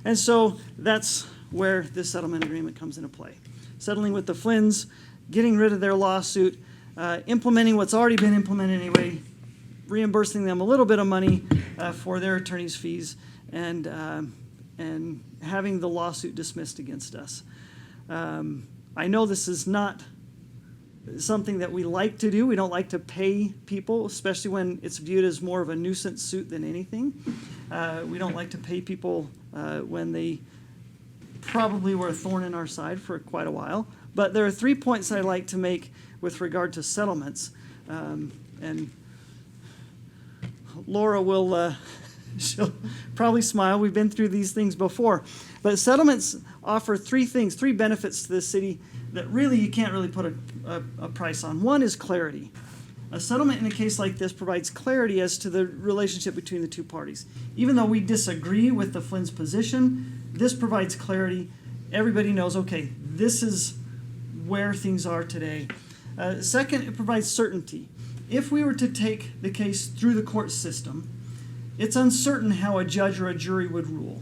And so that's where this settlement agreement comes into play. Settling with the Flynns, getting rid of their lawsuit, implementing what's already been implemented anyway, reimbursing them a little bit of money for their attorney's fees, and having the lawsuit dismissed against us. I know this is not something that we like to do. We don't like to pay people, especially when it's viewed as more of a nuisance suit than anything. We don't like to pay people when they probably were a thorn in our side for quite a while. But there are 3 points I'd like to make with regard to settlements. And Laura will, she'll probably smile. We've been through these things before. But settlements offer three benefits to the city that really you can't really put a price on. One is clarity. A settlement in a case like this provides clarity as to the relationship between the two parties. Even though we disagree with the Flynn's position, this provides clarity. Everybody knows, okay, this is where things are today. Second, it provides certainty. If we were to take the case through the court system, it's uncertain how a judge or a jury would rule.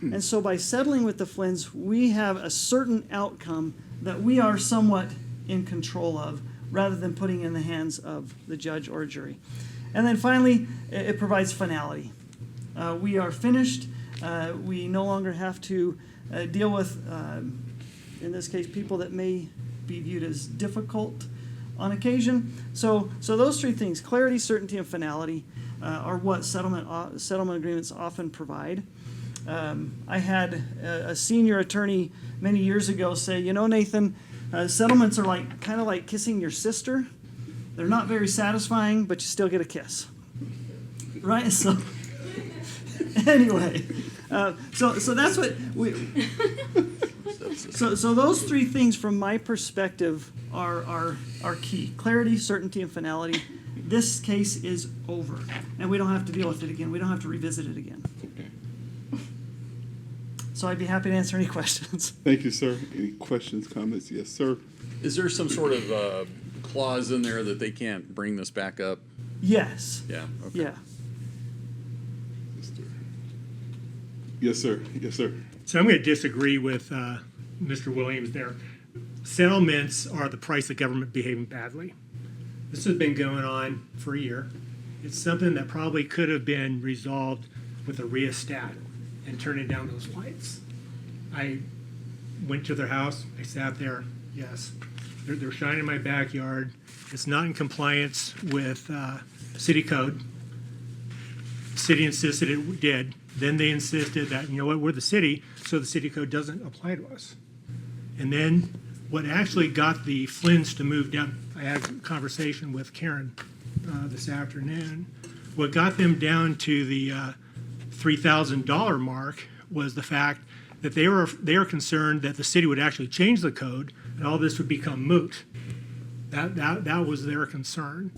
And so by settling with the Flynn's, we have a certain outcome that we are somewhat in control of, rather than putting in the hands of the judge or jury. And then finally, it provides finality. We are finished. We no longer have to deal with, in this case, people that may be viewed as difficult on occasion. So those three things, clarity, certainty, and finality, are what settlement agreements often provide. I had a senior attorney many years ago say, you know, Nathan, settlements are kind of like kissing your sister. They're not very satisfying, but you still get a kiss, right? So anyway, so that's what we. So those three things, from my perspective, are key: clarity, certainty, and finality. This case is over, and we don't have to deal with it again. We don't have to revisit it again. So I'd be happy to answer any questions. Thank you, sir. Any questions, comments? Yes, sir. Is there some sort of clause in there that they can't bring this back up? Yes. Yeah. Okay. Yeah. Yes, sir. Yes, sir. So I'm going to disagree with Mr. Williams there. Settlements are the price of government behaving badly. This has been going on for a year. It's something that probably could have been resolved with a rheostat and turning down those lights. I went to their house. I sat there. Yes, they're shining in my backyard. It's not in compliance with city code. City insisted it did. Then they insisted that, you know what, we're the city, so the city code doesn't apply to us. And then what actually got the Flynn's to move down, I had a conversation with Karen this afternoon. What got them down to the $3,000 mark was the fact that they are concerned that the city would actually change the code and all this would become moot. That was their concern,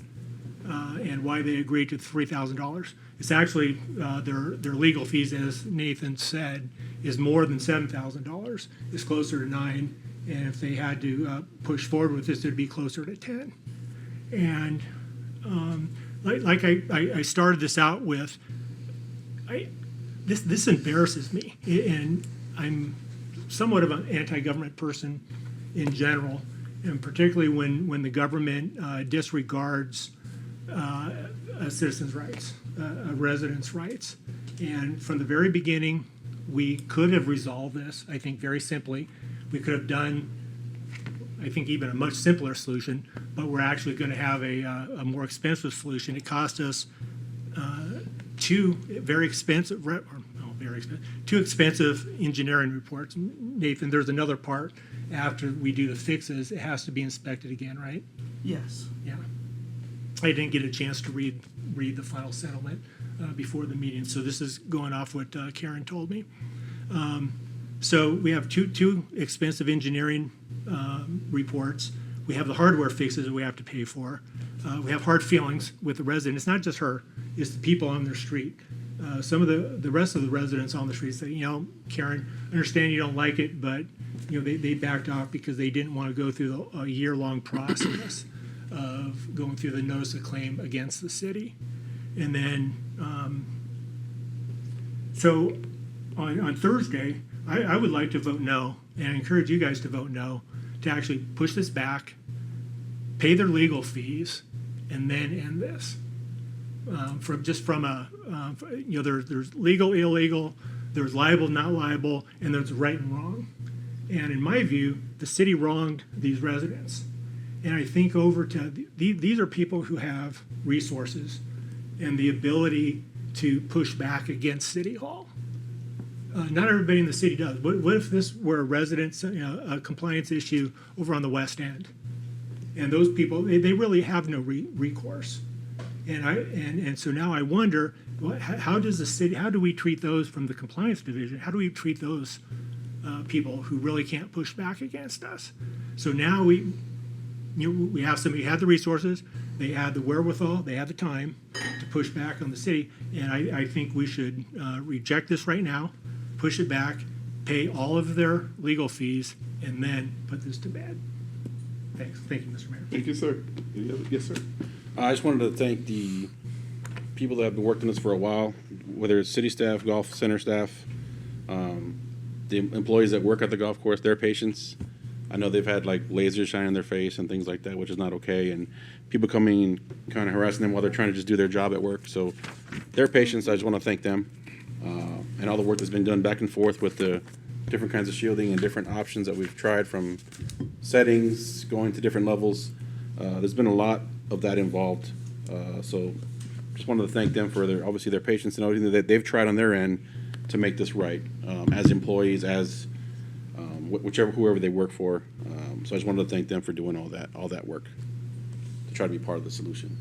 and why they agreed to $3,000. It's actually their legal fees, as Nathan said, is more than $7,000. It's closer to $9,000, and if they had to push forward with this, it'd be closer to $10,000. And like I started this out with, this embarrasses me, and I'm somewhat of an anti-government person in general, and particularly when the government disregards a citizen's rights, a resident's rights. And from the very beginning, we could have resolved this, I think, very simply. We could have done, I think, even a much simpler solution, but we're actually going to have a more expensive solution. It cost us two expensive engineering reports. Nathan, there's another part after we do the fixes. It has to be inspected again, right? Yes. Yeah. I didn't get a chance to read the final settlement before the meeting, so this is going off what Karen told me. So we have two expensive engineering reports. We have the hardware fixes that we have to pay for. We have hard feelings with the resident. It's not just her, it's the people on their street. Some of the rest of the residents on the street say, you know, Karen, I understand you don't like it, but you know they backed off because they didn't want to go through a year-long process of going through the notice of claim against the city. And then, so on Thursday, I would like to vote no, and I encourage you guys to vote no, to actually push this back, pay their legal fees, and then end this. There's legal, illegal, there's liable, not liable, and there's right and wrong. And in my view, the city wronged these residents. And I think these are people who have resources and the ability to push back against City Hall. Not everybody in the city does. What if this were a residence, a compliance issue over on the West End? And those people, they really have no recourse. And so now I wonder, how does the city, how do we treat those from the compliance division? How do we treat those people who really can't push back against us? So now we have somebody who had the resources, they had the wherewithal, they had the time to push back on the city, and I think we should reject this right now, push it back, pay all of their legal fees, and then put this to bed. Thanks. Thank you, Mr. Mayor. Thank you, sir. Any other? Yes, sir. I just wanted to thank the people that have been working this for a while, whether it's city staff, golf center staff, the employees that work at the golf course, their patience. I know they've had like lasers shine in their face and things like that, which is not okay. And people coming and kind of harassing them while they're trying to just do their job at work. So their patience, I just want to thank them. And all the work that's been done back and forth with the different kinds of shielding and different options that we've tried, from settings going to different levels. There's been a lot of that involved. So just wanted to thank them for obviously their patience and everything that they've tried on their end to make this right, as employees, as whoever they work for. So I just wanted to thank them for doing all that work to try to be part of the solution.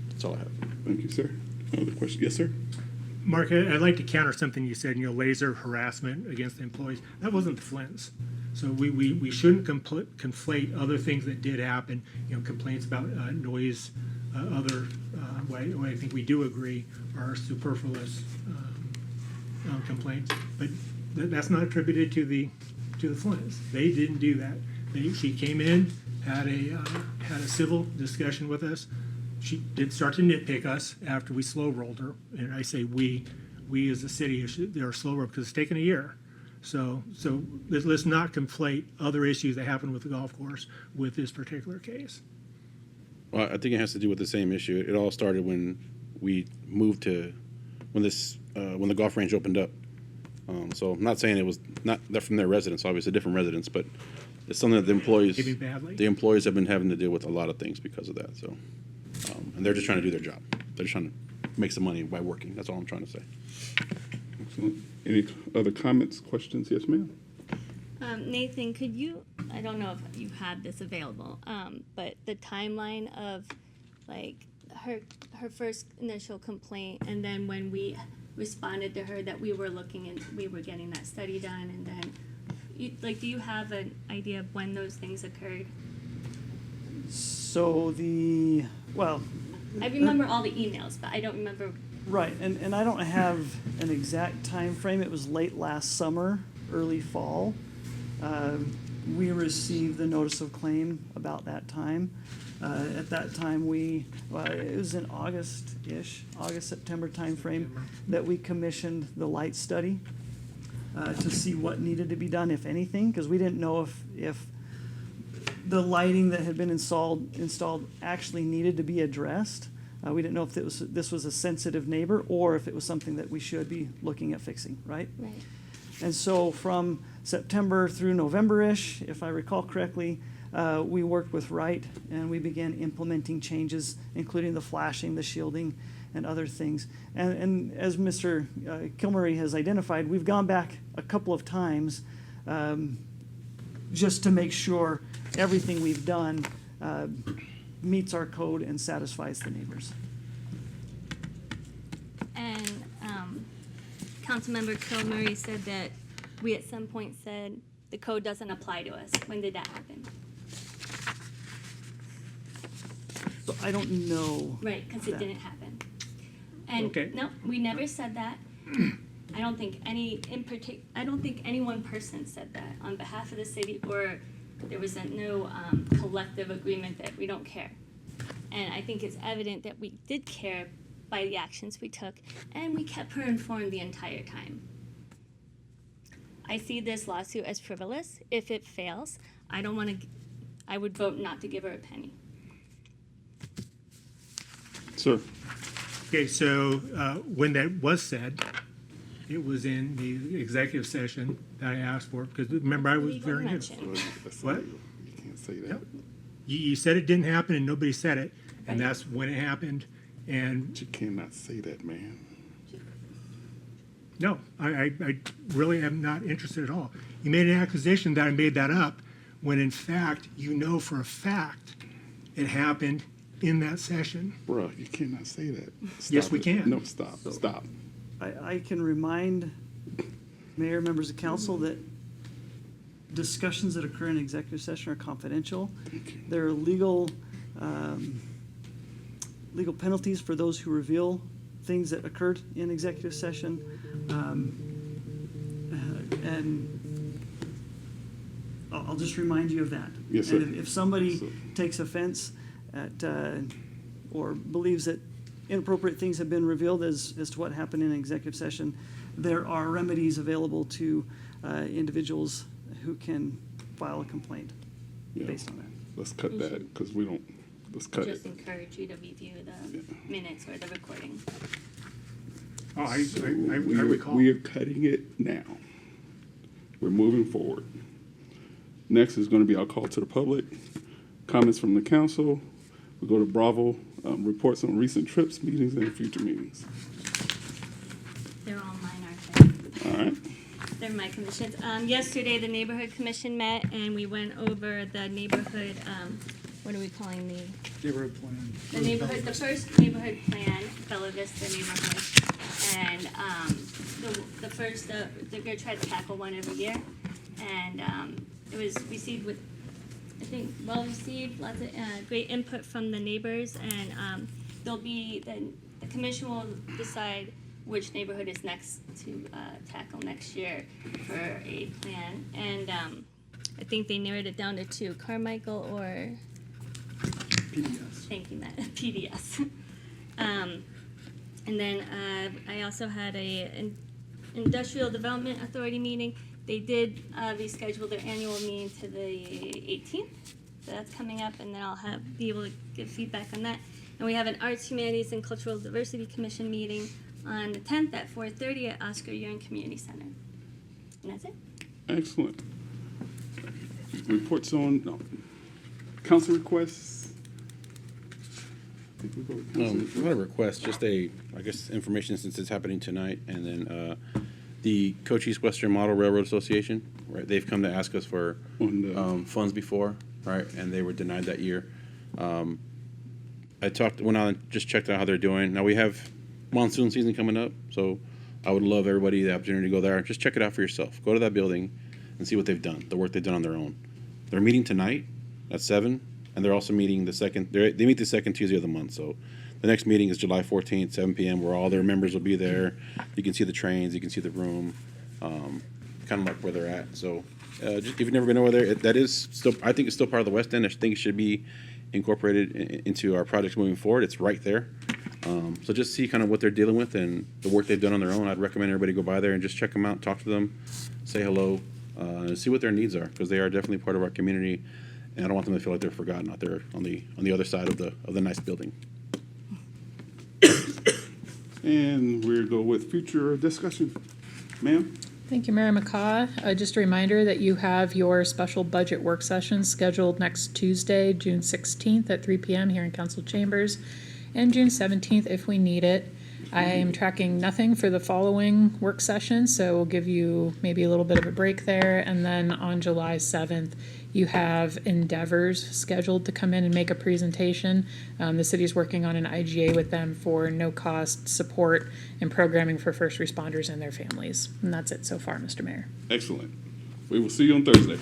That's all I have. Thank you, sir. Another question? Yes, sir. Mark, I'd like to counter something you said, laser harassment against the employees. That wasn't the Flints. So we shouldn't conflate other things that did happen, complaints about noise, other, what I think we do agree are superfluous complaints. But that's not attributed to the Flints. They didn't do that. She came in, had a civil discussion with us. She did start to nitpick us after we slow rolled her, and I say we as a city are slow rolled because it's taken a year. So let's not conflate other issues that happened with the golf course with this particular case. Well, I think it has to do with the same issue. It all started when we moved to when the golf range opened up. So I'm not saying it was not that from their residents, obviously different residents, but it's something that the employees have been having to deal with a lot of things because of that. So. And they're just trying to do their job. They're just trying to make some money by working. That's all I'm trying to say. Excellent. Any other comments, questions? Yes, ma'am. Nathan, could you, I don't know if you had this available, but the timeline of like her first initial complaint, and then when we responded to her that we were looking and we were getting that study done, and then do you have an idea of when those things occurred? So I remember all the emails, but I don't remember. Right, and I don't have an exact time frame. It was late last summer, early fall. We received the notice of claim about that time. At that time, it was in August-ish, August-September timeframe, that we commissioned the light study to see what needed to be done, if anything, because we didn't know if the lighting that had been installed actually needed to be addressed. We didn't know if this was a sensitive neighbor or if it was something that we should be looking at fixing, right? Right. And so from September through November-ish, if I recall correctly, we worked with Wright and we began implementing changes, including the flashing, the shielding, and other things. And as Mr. Kilmurray has identified, we've gone back a couple of times just to make sure everything we've done meets our code and satisfies the neighbors. And Councilmember Kilmurray said that we at some point said the code doesn't apply to us. When did that happen? So I don't know. Right, because it that. didn't happen. And Okay. no, we never said that. I don't think I don't think any one person said that on behalf of the city, or there was no collective agreement that we don't care. And I think it's evident that we did care by the actions we took, and we kept her informed the entire time. I see this lawsuit as frivolous. If it fails, I would vote not to give her a penny. Sir. Okay, so when that was said, it was in the executive session that I asked for, because remember, I was Legal very new. mention. What? You can't say that. Yep. You said it didn't happen and nobody said it, and Right. that's when it happened. And You cannot say that, man. no, I really am not interested at all. You made an accusation that I made that up, when in fact, for a fact, it happened in that session. Bruh, you cannot say that. Yes, Stop we it. can. No, stop, stop. I can remind mayor, members of council, that discussions that occur in executive session are confidential. There are legal penalties for those who reveal things that occurred in executive session. And I'll just remind you of that. Yes, sir. And if somebody Yes, sir. takes offense at, or believes that inappropriate things have been revealed as to what happened in executive session, there are remedies available to individuals who can file a complaint Yeah. based on that. Let's cut that, because we don't, let's cut it. Just encourage you to review the minutes or the recording. Oh, I We are- recall. We are cutting it now. We're moving forward. Next is going to be our call to the public. Comments from the council. We go to Bravo, reports on recent trips, meetings, and future meetings. They're all mine, aren't they? All right. They're my commissions. Yesterday, the neighborhood commission met and we went over the neighborhood, what are we calling the? Neighborhood plan. The first neighborhood plan, Bella Vista neighborhood. And, the first, they're gonna try to tackle one every year. And, it was received with, I think, well received, lots of, great input from the neighbors. And, the commission will decide which neighborhood is next to, tackle next year for a plan. And, I think they narrowed it down to two, Carmichael or PDS. Thank you, Matt. PDS. And then I also had an Industrial Development Authority meeting. They did reschedule their annual meeting to the 18th. So that's coming up, and then I'll be able to give feedback on that. And we have an Arts, Humanities, and Cultural Diversity Commission meeting on the 10th at 4:30 at Oscar Urine Community Center. And that's it. Excellent. Reports on, council requests. I think we go with council Not a requests. request, just I guess, information since it's happening tonight, and then the Cochise Western Model Railroad Association, right? They've come to ask us for On the- funds before, right? And they were denied that year. Went out and just checked out how they're doing. Now we have monsoon season coming up, so I would love everybody the opportunity to go there. Just check it out for yourself. Go to that building and see what they've done, the work they've done on their own. They're meeting tonight at 7, and they're also meeting they meet the second Tuesday of the month. So the next meeting is July 14th, 7 p.m., where all their members will be there. You can see the trains, you can see the room, kind of like where they're at. So just, if you've never been over there, that is still, I think it's still part of the West End. I think it should be incorporated into our projects moving forward. It's right there. So just see kind of what they're dealing with and the work they've done on their own. I'd recommend everybody go by there and just check them out, talk to them, say hello, and see what their needs are, because they are definitely part of our community, and I don't want them to feel like they're forgotten out there on the other side of the nice building. And we'll go with future discussion. Ma'am? Thank you, Mayor McCaw. Just a reminder that you have your special budget work session scheduled next Tuesday, June 16th at 3 p.m. here in council chambers, and June 17th if we need it. I am tracking nothing for the following work session, so we'll give you maybe a little bit of a break there. And then on July 7th, you have Endeavors scheduled to come in and make a presentation. The city is working on an IGA with them for no-cost support and programming for first responders and their families. And that's it so far, Mr. Mayor. Excellent. We will see you on Thursday.